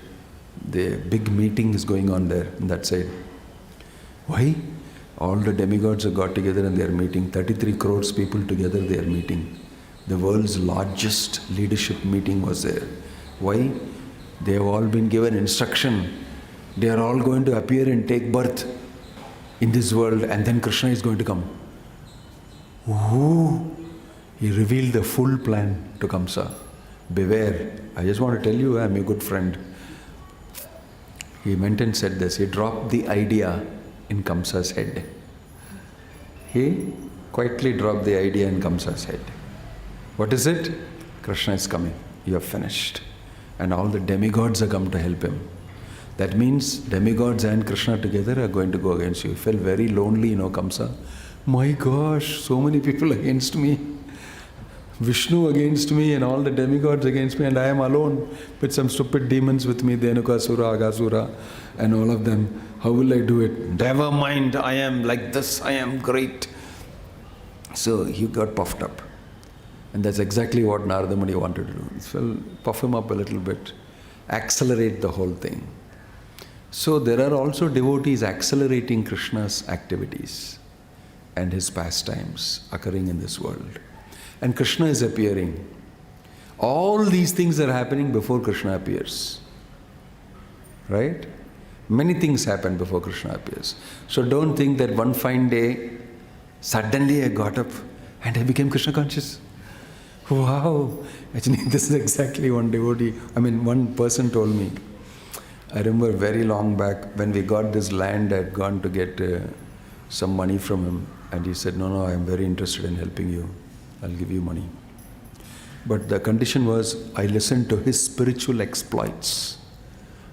The big meeting is going on there, on that side. Why? All the demigods have got together and they are meeting. 33 crores people together, they are meeting. The world's largest leadership meeting was there. Why? They have all been given instruction. They are all going to appear and take birth in this world, and then Krishna is going to come. Ooh. He revealed the full plan to Kamsa. Beware. I just want to tell you, I am a good friend. He went and said this. He dropped the idea in Kamsa's head. He quietly dropped the idea in Kamsa's head. What is it? Krishna is coming. You have finished. And all the demigods have come to help him. That means demigods and Krishna together are going to go against you. He felt very lonely, Kamsa. My gosh, so many people against me. Vishnu against me and all the demigods against me, and I am alone with some stupid demons with me, Dhenukasura, Agasura, and all of them. How will I do it? Never mind, I am like this, I am great. So he got puffed up. And that's exactly what Narada Muni wanted to do. So puff him up a little bit, accelerate the whole thing. So there are also devotees accelerating Krishna's activities and his pastimes occurring in this world. And Krishna is appearing. All these things are happening before Krishna appears. Right? Many things happen before Krishna appears. So don't think that one fine day, suddenly I got up and I became Krishna conscious. Wow! Actually, this is exactly one devotee, one person told me. I remember very long back when we got this land, I had gone to get some money from him, and he said, no, I am very interested in helping you. I'll give you money. But the condition was, I listened to his spiritual exploits.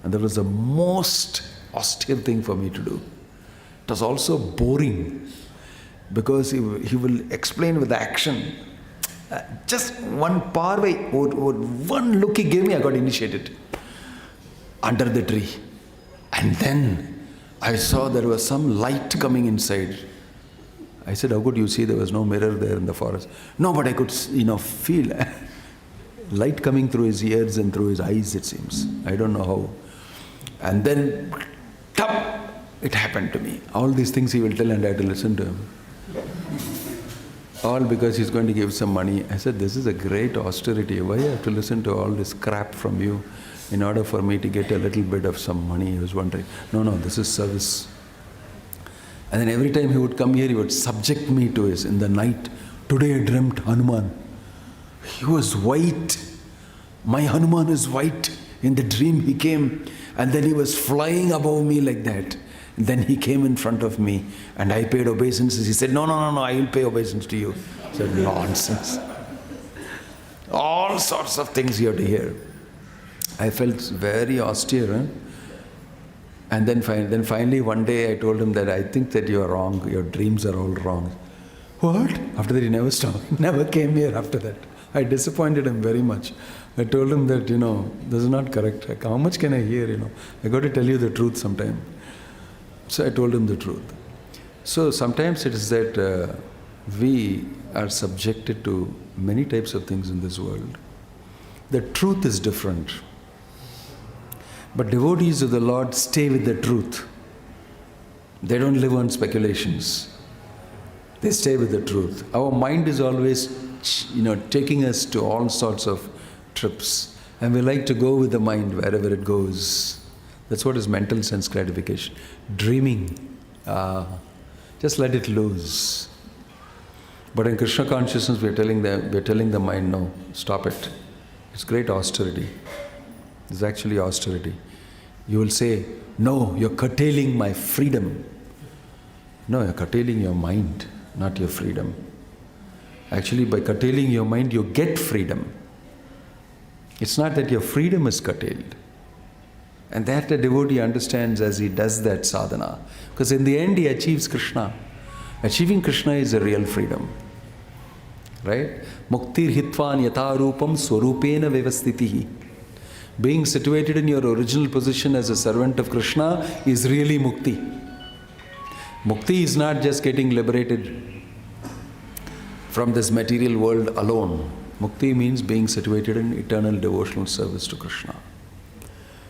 And that was the most austere thing for me to do. It was also boring, because he will explain with action. Just one parvai, one look he gave me, I got initiated under the tree. And then I saw there was some light coming inside. I said, how could you see? There was no mirror there in the forest. No, but I could, feel light coming through his ears and through his eyes, it seems. I don't know how. And then, it happened to me. All these things he will tell and I had to listen to him. All because he's going to give some money. I said, this is a great austerity. Why I have to listen to all this crap from you in order for me to get a little bit of some money? He was wondering. No, this is service. And then every time he would come here, he would subject me to his. In the night, today I dreamt Hanuman. He was white. My Hanuman is white. In the dream he came, and then he was flying above me like that. Then he came in front of me, and I paid obeisances. He said, no, I will pay obeisance to you. I said, nonsense. All sorts of things you have to hear. I felt very austere. Huh? And then finally one day I told him that I think that you are wrong. Your dreams are all wrong. What? After that he never stopped. He never came here after that. I disappointed him very much. I told him that, this is not correct. Like, how much can I hear, I got to tell you the truth sometime. So I told him the truth. So sometimes it is that we are subjected to many types of things in this world. The truth is different. But devotees of the Lord stay with the truth. They don't live on speculations. They stay with the truth. Our mind is always, taking us to all sorts of trips. And we like to go with the mind wherever it goes. That's what is mental sense gratification. Dreaming. Just let it loose. But in Krishna consciousness, we're telling the mind, no, stop it. It's great austerity. It's actually austerity. You will say, no, you're curtailing my freedom. No, you're curtailing your mind, not your freedom. Actually, by curtailing your mind, you get freedom. It's not that your freedom is curtailed. And that the devotee understands as he does that sadhana. Because in the end, he achieves Krishna. Achieving Krishna is a real freedom. Right? Muktir hitvan yatha rupam swarupena vyavastitihi. Being situated in your original position as a servant of Krishna is really mukti. Mukti is not just getting liberated from this material world alone. Mukti means being situated in eternal devotional service to Krishna.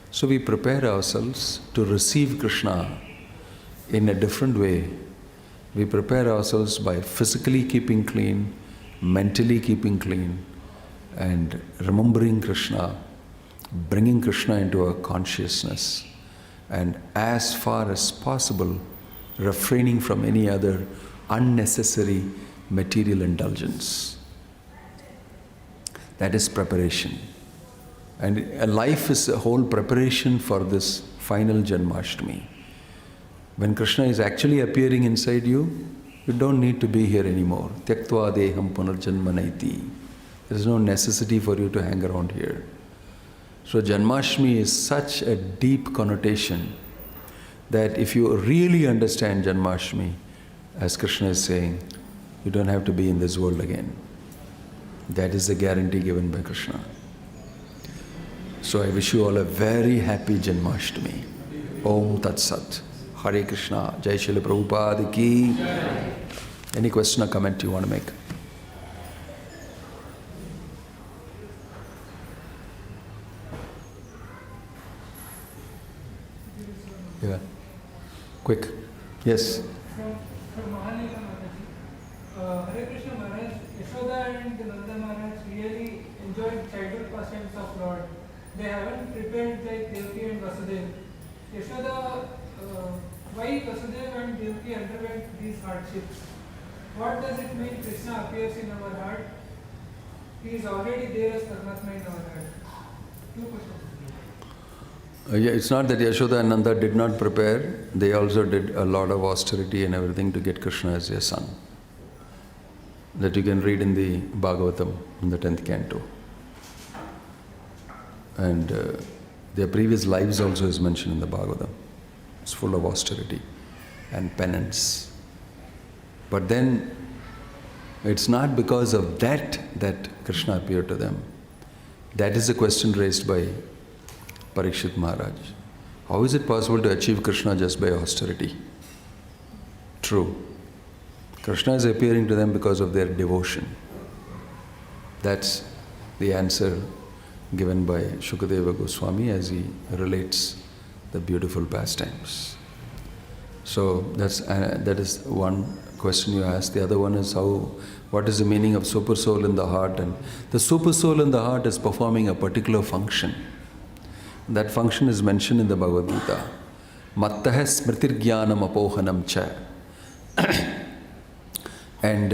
So we prepare ourselves to receive Krishna in a different way. We prepare ourselves by physically keeping clean, mentally keeping clean, and remembering Krishna, bringing Krishna into our consciousness, and as far as possible, refraining from any other unnecessary material indulgence. That is preparation. And a life is a whole preparation for this final Janmashtami. When Krishna is actually appearing inside you, you don't need to be here anymore. Tyaktva deham punarjanmanaiti. There is no necessity for you to hang around here. So Janmashtami is such a deep connotation that if you really understand Janmashtami, as Krishna is saying, you don't have to be in this world again. That is the guarantee given by Krishna. So I wish you all a very happy Janmashtami. Om Tat Sat. Hare Krishna. Jai Srila Prabhupada ki. Any question or comment you want to make? Yeah. Quick. Yes. From Mahalila Mataji, Hare Krishna Maharaj, Yashoda and Nanda Maharaj really enjoyed childhood pastimes of Lord. They haven't prepared like Devaki and Vasudeva. Yashoda, why Vasudeva and Devaki underwent these hardships? What does it mean Krishna appears in our heart? He is already there as Paramatma in our heart. Two questions. Yeah, it's not that Yashoda and Nanda did not prepare. They also did a lot of austerity and everything to get Krishna as their son. That you can read in the Bhagavatam, in the 10th canto. And their previous lives also is mentioned in the Bhagavatam. It's full of austerity and penance. But then, it's not because of that Krishna appeared to them. That is the question raised by Parikshit Maharaj. How is it possible to achieve Krishna just by austerity? True. Krishna is appearing to them because of their devotion. That's the answer given by Shukadeva Goswami as he relates the beautiful pastimes. So that is one question you asked. The other one is what is the meaning of super soul in the heart? And the super soul in the heart is performing a particular function. That function is mentioned in the Bhagavad Gita. Mattaha smritir jnanam apohanam cha. And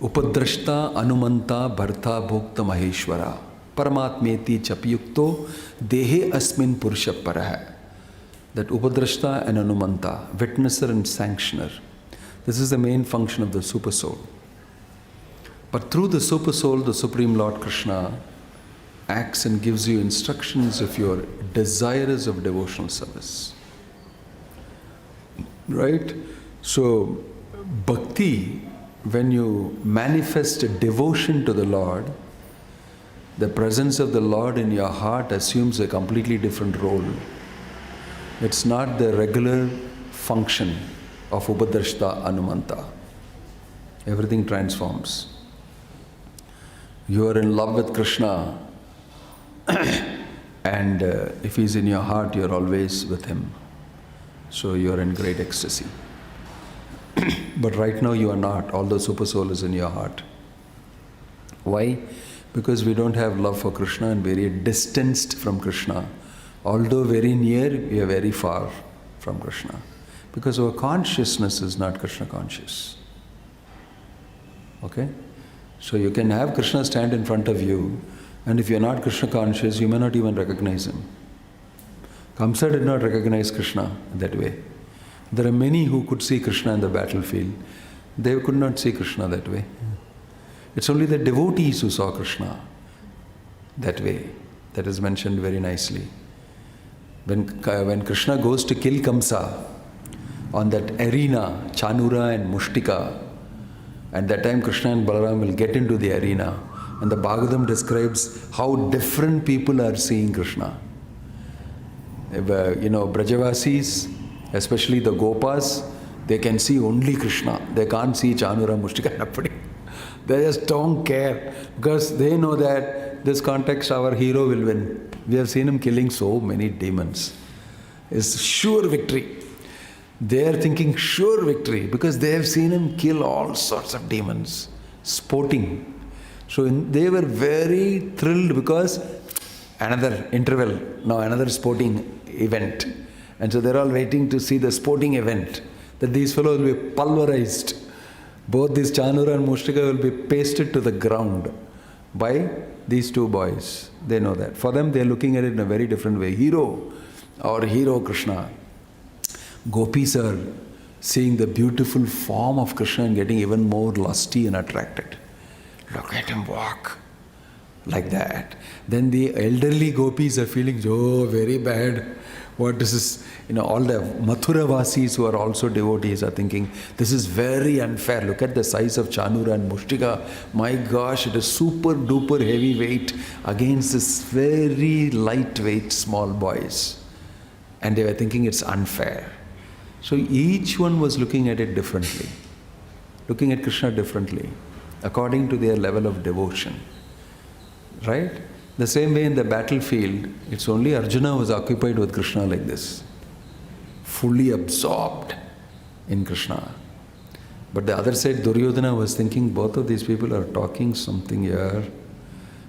upadrashta anumanta bharta bhokta maheshwara paramatmeti chapyukto dehe asmin purusha paraha. That upadrashta and anumanta, witnesser and sanctioner, this is the main function of the super soul. But through the super soul, the Supreme Lord Krishna acts and gives you instructions if you are desirous of devotional service. Right? So, bhakti, when you manifest a devotion to the Lord, the presence of the Lord in your heart assumes a completely different role. It's not the regular function of Upadrashta Anumanta. Everything transforms. You are in love with Krishna, and if He's in your heart, you're always with Him. So you're in great ecstasy. But right now you are not, although Super Soul is in your heart. Why? Because we don't have love for Krishna and very distanced from Krishna. Although very near, we are very far from Krishna. Because our consciousness is not Krishna conscious. Okay? So you can have Krishna stand in front of you, and if you are not Krishna conscious, you may not even recognize Him. Kamsa did not recognize Krishna that way. There are many who could see Krishna in the battlefield. They could not see Krishna that way. It's only the devotees who saw Krishna that way. That is mentioned very nicely. When Krishna goes to kill Kamsa on that arena, Chanura and Mushtika, at that time Krishna and Balaram will get into the arena, and the Bhagavatam describes how different people are seeing Krishna. Brajavasis, especially the Gopas, they can see only Krishna. They can't see Chanura, Mushtika, Napadi. They just don't care, because they know that this context our hero will win. We have seen him killing so many demons. It's sure victory. They are thinking sure victory because they have seen him kill all sorts of demons, sporting. So they were very thrilled because another interval, now another sporting event. And so they're all waiting to see the sporting event, that these fellows will be pulverized. Both this Chanura and Mushtika will be pasted to the ground by these two boys. They know that. For them, they're looking at it in a very different way. Hero, our hero Krishna. Gopis are seeing the beautiful form of Krishna and getting even more lusty and attracted. Look at him walk like that. Then the elderly gopis are feeling, oh, very bad. What is this? All the Mathura Vasis who are also devotees are thinking, this is very unfair. Look at the size of Chanura and Mushtika. My gosh, it is super duper heavy weight against this very lightweight small boys. And they were thinking it's unfair. So each one was looking at it differently. Looking at Krishna differently, according to their level of devotion. Right? The same way in the battlefield, it's only Arjuna who was occupied with Krishna like this. Fully absorbed in Krishna. But the other side, Duryodhana was thinking, both of these people are talking something here.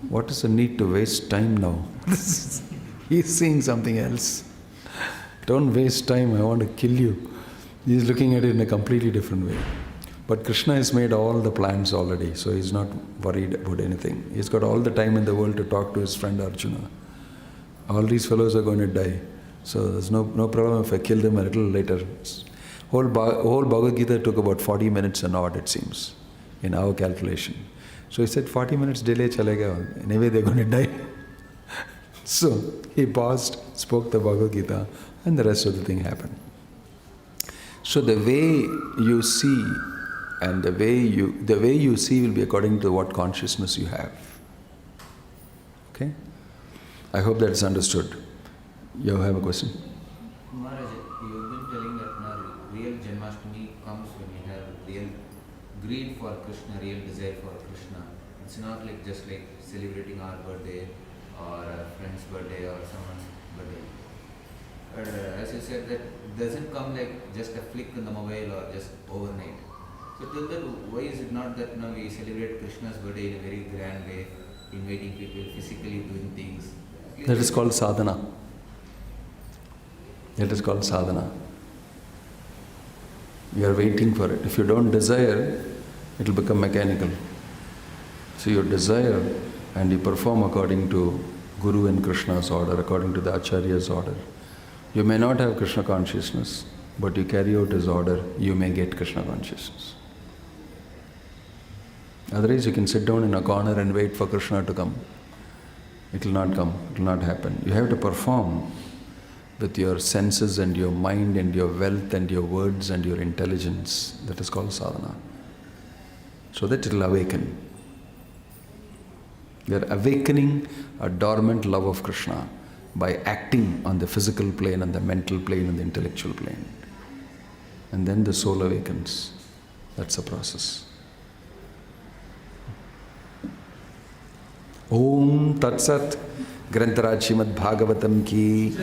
What is the need to waste time now? He's seeing something else. Don't waste time, I want to kill you. He's looking at it in a completely different way. But Krishna has made all the plans already, so he's not worried about anything. He's got all the time in the world to talk to his friend Arjuna. All these fellows are going to die. So there's no problem if I kill them a little later. Whole Bhagavad Gita took about 40 minutes and odd, it seems, in our calculation. So he said 40 minutes delay chalega. Anyway, they're going to die. So he paused, spoke the Bhagavad Gita, and the rest of the thing happened. So the way you see, and the way you see will be according to what consciousness you have. Okay? I hope that is understood. You have a question? Maharaj, you've been telling that now real Janmashtami comes when you have real greed for Krishna, real desire for Krishna. It's not like just like celebrating our birthday or a friend's birthday or someone's birthday. But as you said, that doesn't come like just a flick in the mobile or just overnight. So till that, why is it not that now we celebrate Krishna's birthday in a very grand way, inviting people, physically doing things? That is called sadhana. That is called sadhana. You are waiting for it. If you don't desire, it will become mechanical. So you desire and you perform according to Guru and Krishna's order, according to the Acharya's order. You may not have Krishna consciousness, but you carry out his order, you may get Krishna consciousness. Otherwise you can sit down in a corner and wait for Krishna to come. It will not come, it will not happen. You have to perform with your senses and your mind and your wealth and your words and your intelligence. That is called sadhana. So that it will awaken. You are awakening a dormant love of Krishna by acting on the physical plane, on the mental plane, and the intellectual plane. And then the soul awakens. That's the process. Om Tat Sat, Grantaraj Srimad Bhagavatam ki